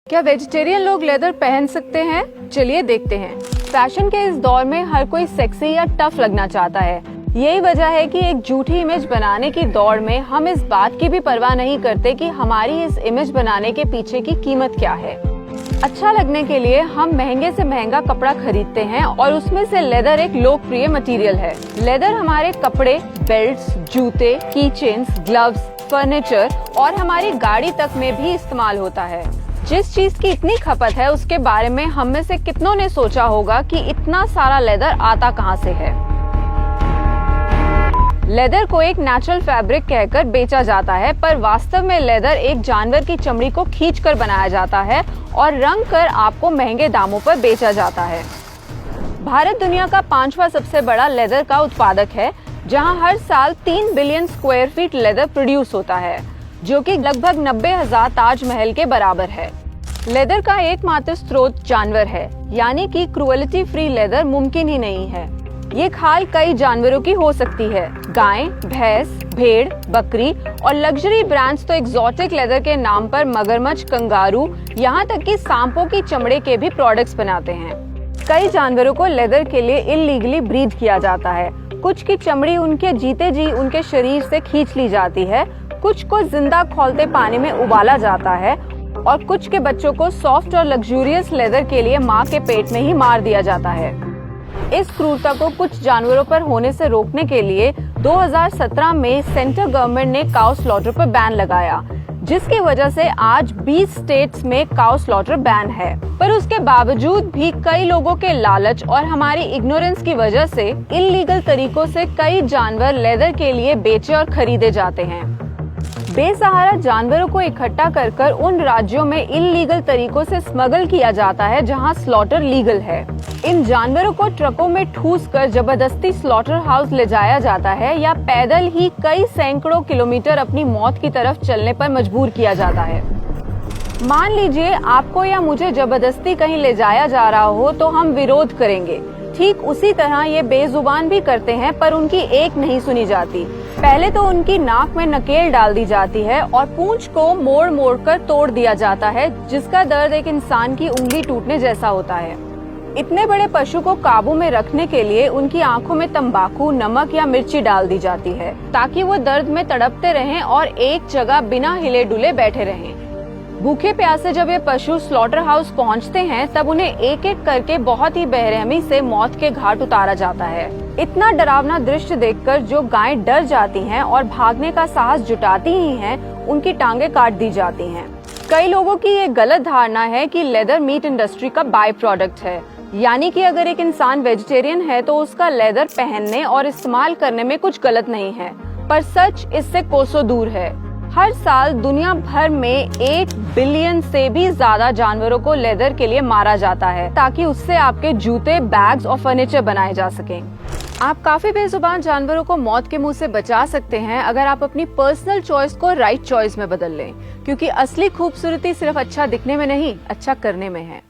क्या वेजिटेरियन लोग लेदर पहन सकते हैं? चलिए देखते हैं। फैशन के इस दौर में हर कोई सेक्सी या टफ लगना चाहता है। यही वजह है कि एक झूठी इमेज बनाने की दौड़ में हम इस बात की भी परवाह नहीं करते कि हमारी इस इमेज बनाने के पीछे की कीमत क्या है। अच्छा लगने के लिए हम महंगे से महंगा कपड़ा खरीदते हैं और उसमें से लेदर एक लोकप्रिय मटेरियल है। लेदर हमारे कपड़े, बेल्ट्स, जूते, की चेन्स, ग्लव्स, फर्नीचर और हमारी गाड़ी तक में भी इस्तेमाल होता है। जिस चीज की इतनी खपत है उसके बारे में हम में से कितनों ने सोचा होगा कि इतना सारा लेदर आता कहां से है। लेदर को एक नेचुरल फैब्रिक कहकर बेचा जाता है, पर वास्तव में लेदर एक जानवर की चमड़ी को खींचकर बनाया जाता है और रंग कर आपको महंगे दामों पर बेचा जाता है। भारत दुनिया का 5वां सबसे बड़ा लेदर का उत्पादक है, जहां हर साल 3 billion square feet leather produce होता है, जो कि लगभग 90,000 ताजमहल के बराबर है। लेदर का एकमात्र स्रोत जानवर है, यानी कि क्रूएल्टी फ्री लेदर मुमकिन ही नहीं है। ये खाल कई जानवरों की हो सकती है। गाय, भैंस, भेड़, बकरी और लग्जरी ब्रांड्स तो एक्सोटिक लेदर के नाम पर मगरमच्छ, कंगारू, यहाँ तक कि सांपों की चमड़े के भी प्रोडक्ट्स बनाते हैं। कई जानवरों को लेदर के लिए इलीगली ब्रीड किया जाता है। कुछ की चमड़ी उनके जीते जी उनके शरीर से खींच ली जाती है, कुछ को जिंदा खौलते पानी में उबाला जाता है और कुछ के बच्चों को सॉफ्ट और लग्जूरियस लेदर के लिए माँ के पेट में ही मार दिया जाता है। इस क्रूरता को कुछ जानवरों पर होने से रोकने के लिए 2017 में सेंट्रल गवर्नमेंट ने काउ स्लॉटर पर बैन लगाया, जिसकी वजह से आज 20 स्टेट्स में काउ स्लॉटर बैन है। पर उसके बावजूद भी कई लोगों के लालच और हमारी इग्नोरेंस की वजह से इल्लीगल तरीकों से कई जानवर लेदर के लिए बेचे और खरीदे जाते हैं। बेसहारा जानवरों को इकट्ठा कर उन राज्यों में इल्लीगल तरीकों से स्मगल किया जाता है जहां स्लॉटर लीगल है। इन जानवरों को ट्रकों में ठूस कर जबरदस्ती स्लॉटर हाउस ले जाया जाता है या पैदल ही कई सैकड़ों किलोमीटर अपनी मौत की तरफ चलने पर मजबूर किया जाता है। मान लीजिए आपको या मुझे जबरदस्ती कहीं ले जाया जा रहा हो तो हम विरोध करेंगे। ठीक उसी तरह ये बेजुबान भी करते हैं, पर उनकी एक नहीं सुनी जाती। पहले तो उनकी नाक में नकेल डाल दी जाती है और पूंछ को मोड़ मोड़ कर तोड़ दिया जाता है, जिसका दर्द एक इंसान की उंगली टूटने जैसा होता है। इतने बड़े पशु को काबू में रखने के लिए उनकी आंखों में तंबाकू, नमक या मिर्ची डाल दी जाती है, ताकि वो दर्द में तड़पते रहें और एक जगह बिना हिले डुले बैठे रहें। भूखे प्यासे जब ये पशु स्लॉटर हाउस पहुंचते हैं, तब उन्हें एक एक करके बहुत ही बेरहमी से मौत के घाट उतारा जाता है। इतना डरावना दृश्य देखकर जो गायें डर जाती हैं और भागने का साहस जुटाती ही हैं, उनकी टांगें काट दी जाती हैं। कई लोगों की ये गलत धारणा है कि लेदर मीट इंडस्ट्री का बाय प्रोडक्ट है, यानी कि अगर एक इंसान वेजिटेरियन है तो उसका लेदर पहनने और इस्तेमाल करने में कुछ गलत नहीं है, पर सच इससे कोसों दूर है। हर साल दुनिया भर में 1 बिलियन से भी ज्यादा जानवरों को लेदर के लिए मारा जाता है, ताकि उससे आपके जूते, बैग्स और फर्नीचर बनाए जा सकें। आप काफी बेजुबान जानवरों को मौत के मुंह से बचा सकते हैं अगर आप अपनी पर्सनल चॉइस को राइट चॉइस में बदल लें, क्योंकि असली खूबसूरती सिर्फ अच्छा दिखने में नहीं, अच्छा करने में है।